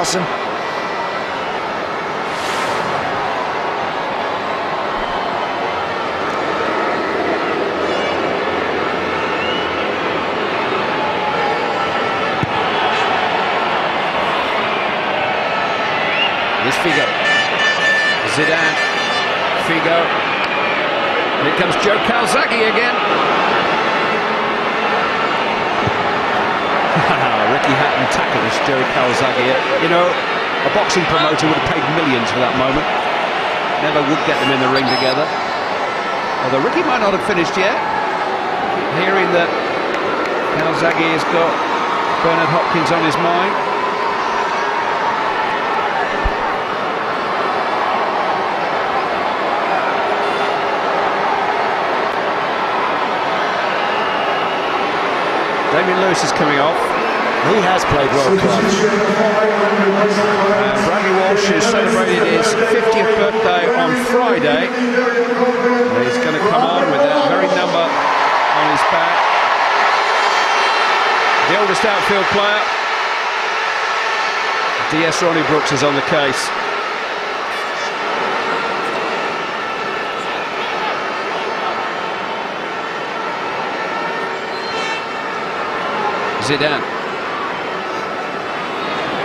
Carlson. Here's Figo. Zidane. Figo. And here comes Joe Calzaghe again. Ricky Hatton tackled this Joe Calzaghe. You know, a boxing promoter would have paid millions for that moment. Never would get them in the ring together. Although Ricky might not have finished yet. Hearing that Calzaghe has got Bernard Hopkins on his mind. Damien Lewis is coming off. He has played world class. Bradley Walsh has celebrated his 50th birthday on Friday. He's going to come on with that very number on his back. The oldest outfield player, DS Ronnie Brooks, is on the case. Zidane.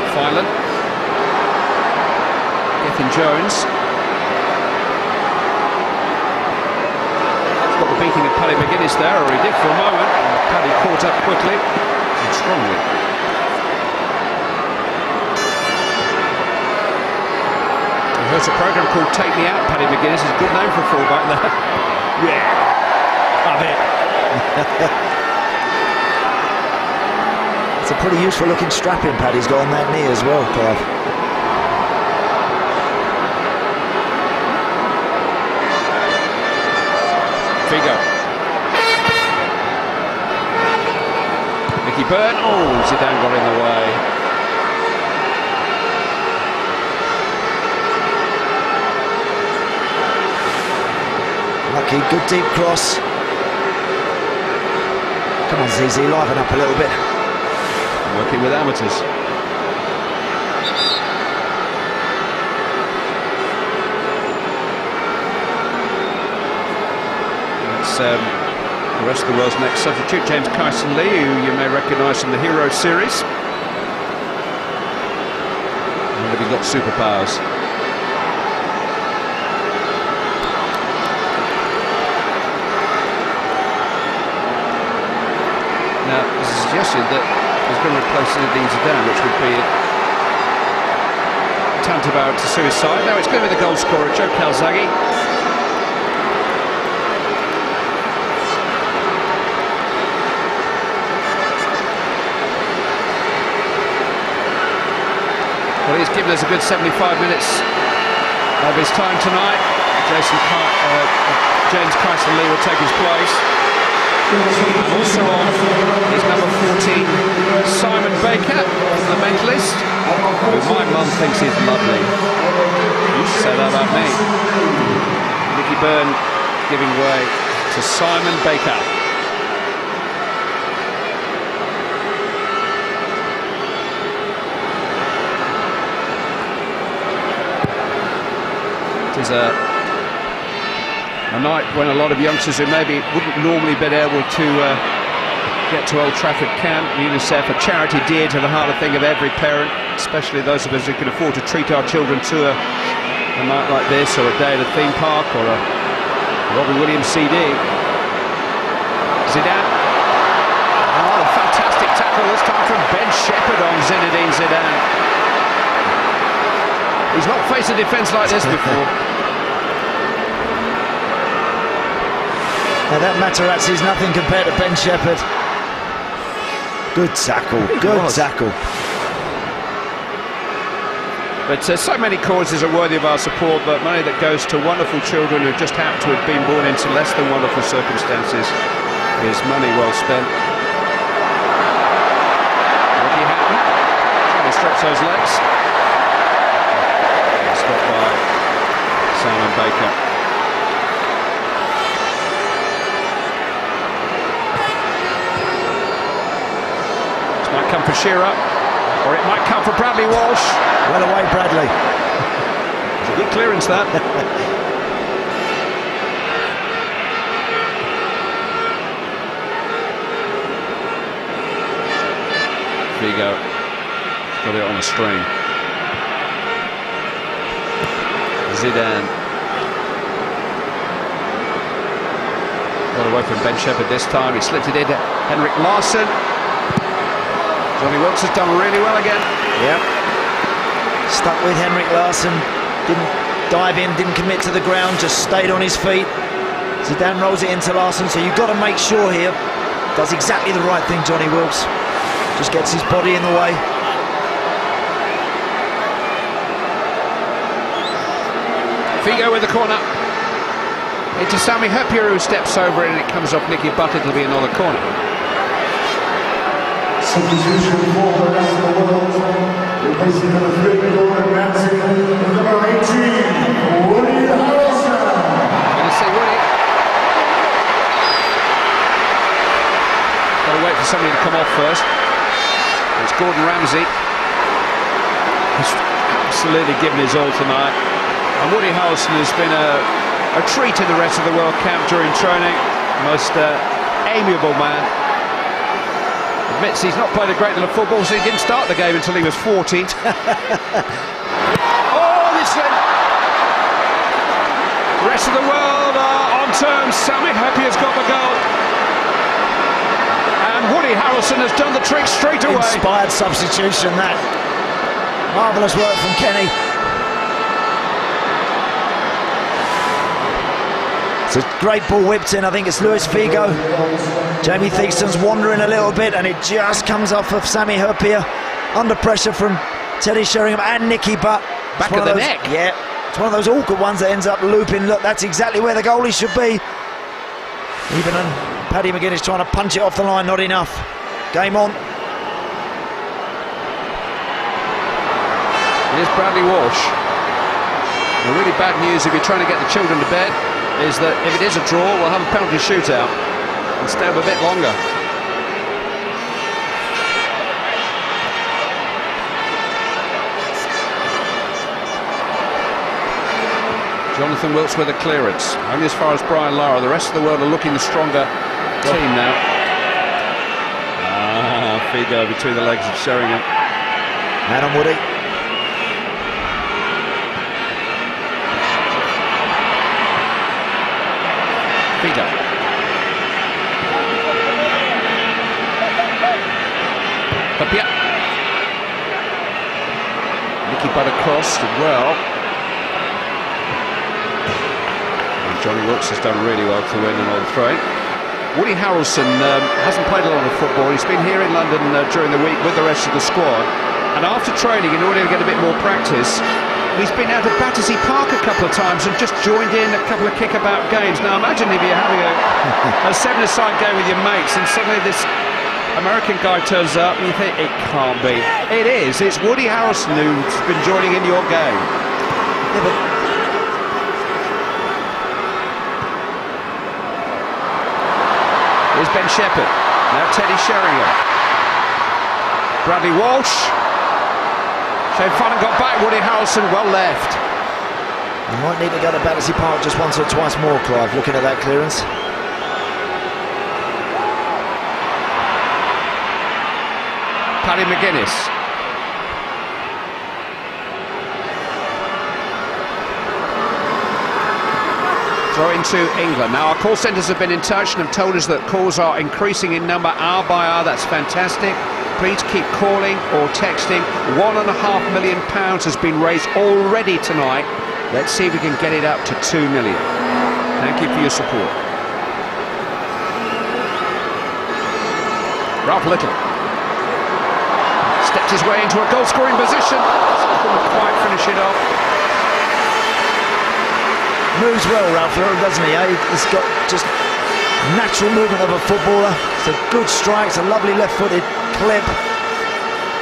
Filan. Gethin Jones. Got the beating of Paddy McGuinness there, or he did for a moment. Paddy caught up quickly and strongly. He hosts a programme called Take Me Out. Paddy McGuinness is a good name for a fullback there. Yeah, love it. It's a pretty useful looking strapping pad he's got on that knee as well, Clive. Figo. Mickey Byrne. Oh, Zidane got in the way. Lucky, good deep cross. Come on, ZZ, liven up a little bit. Working with amateurs. That's the rest of the world's next substitute, James Kyson-Lee, who you may recognise from the Hero series. And he's got superpowers. Now, there's a suggestion that he's going to replace Zinedine Zidane, which would be tantamount to suicide. No, it's going to be the goal scorer, Joe Calzaghe. Well, he's given us a good 75 minutes of his time tonight. James Kyson-Lee will take his place. And also on is number 14, Simon Baker, the mentalist, who my mum thinks is lovely. You should say that about me. Mickey Byrne giving way to Simon Baker. It is a night when a lot of youngsters who maybe wouldn't normally be able to get to Old Trafford can. UNICEF, a charity dear to the heart, I think, of every parent, especially those of us who can afford to treat our children to a night like this, or a day at a theme park, or a Robbie Williams CD. Zidane. Oh, a fantastic tackle this time from Ben Shepherd on Zinedine Zidane. He's not faced a defence like this before. Now that Materazzi is nothing compared to Ben Shepherd. Good tackle, good tackle. But so many causes are worthy of our support, but money that goes to wonderful children who just happen to have been born into less than wonderful circumstances is money well spent. Ricky Hatton trying to stretch those legs. Stopped by Simon Baker. Might come for Shearer. Or it might come for Bradley Walsh. Well away, Bradley. It's a good clearance, that. Figo got it on a string. Zidane got away from Ben Shepherd this time. He slipped it in to Henrik Larsson. Johnny Wilkes has done really well again. Yep. Stuck with Henrik Larsson. Didn't dive in, didn't commit to the ground, just stayed on his feet. Zidane rolls it into Larsson, so you've got to make sure here. Does exactly the right thing, Johnny Wilkes. Just gets his body in the way. Figo with the corner. Into Sami Hyypiä, who steps over it, and it comes off Nicky Butt. It'll be another corner. Substitution for the rest of the world. Replacing number 3, Gordon Ramsay, number 18, Woody Harrelson. Going to see Woody. Got to wait for somebody to come off first. It's Gordon Ramsay. He's absolutely given his all tonight. And Woody Harrelson has been a treat in the rest of the World Camp during training. Most amiable man. Admits he's not played a great deal of football, so he didn't start the game until he was 40. Oh, this thing! The rest of the world are on terms. Sami Hyypiä's got the goal. And Woody Harrelson has done the trick straight away. Inspired substitution, that. Marvellous work from Kenny. It's a great ball whipped in. I think it's Luis Figo. Jamie Theakston's wandering a little bit, and it just comes off of Sami Hyypiä. Under pressure from Teddy Sheringham and Nicky Butt. Back of the neck. Yeah, it's one of those awkward ones that ends up looping. Look, that's exactly where the goalie should be. Even Paddy McGuinness trying to punch it off the line, not enough. Game on. Here's Bradley Walsh. The really bad news if you're trying to get the children to bed is that if it is a draw, we'll have a penalty shootout and stay up a bit longer. Jonathan Wilkes with a clearance, only as far as Brian Lara. The rest of the world are looking the stronger team now. Figo between the legs of Sheringham. Man on Woody. Figo. Hyypiä. Nicky Butt across did well. And Johnny Wilkes has done really well to win an old throw. Woody Harrelson hasn't played a lot of football. He's been here in London during the week with the rest of the squad. And after training, in order to get a bit more practice, he's been out at Battersea Park a couple of times and just joined in a couple of kickabout games. Now imagine if you're having a seven-a-side game with your mates and suddenly this American guy turns up and you think, it can't be. It is. It's Woody Harrelson who's been joining in your game. Yeah, but here's Ben Shepherd. Now Teddy Sheringham. Bradley Walsh. Shane Fannin got back. Woody Harrelson well left. you might need to go to Battersea Park just once or twice more, Clive, looking at that clearance. Paddy McGuinness. Throw into England. Now our call centres have been in touch and have told us that calls are increasing in number hour by hour. That's fantastic. Please keep calling or texting. £1.5 million has been raised already tonight. Let's see if we can get it up to 2 million. Thank you for your support. Ralph Little stepped his way into a goal-scoring position. Couldn't quite finish it off. Moves well, Ralph Little, doesn't he? He's got just natural movement of a footballer. It's a good strike, it's a lovely left-footed clip.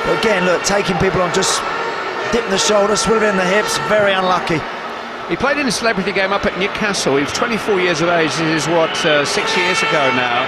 But again, look, taking people on, just dipping the shoulder, swiveling the hips, very unlucky. He played in a celebrity game up at Newcastle. He was 24 years of age. This is what, 6 years ago now.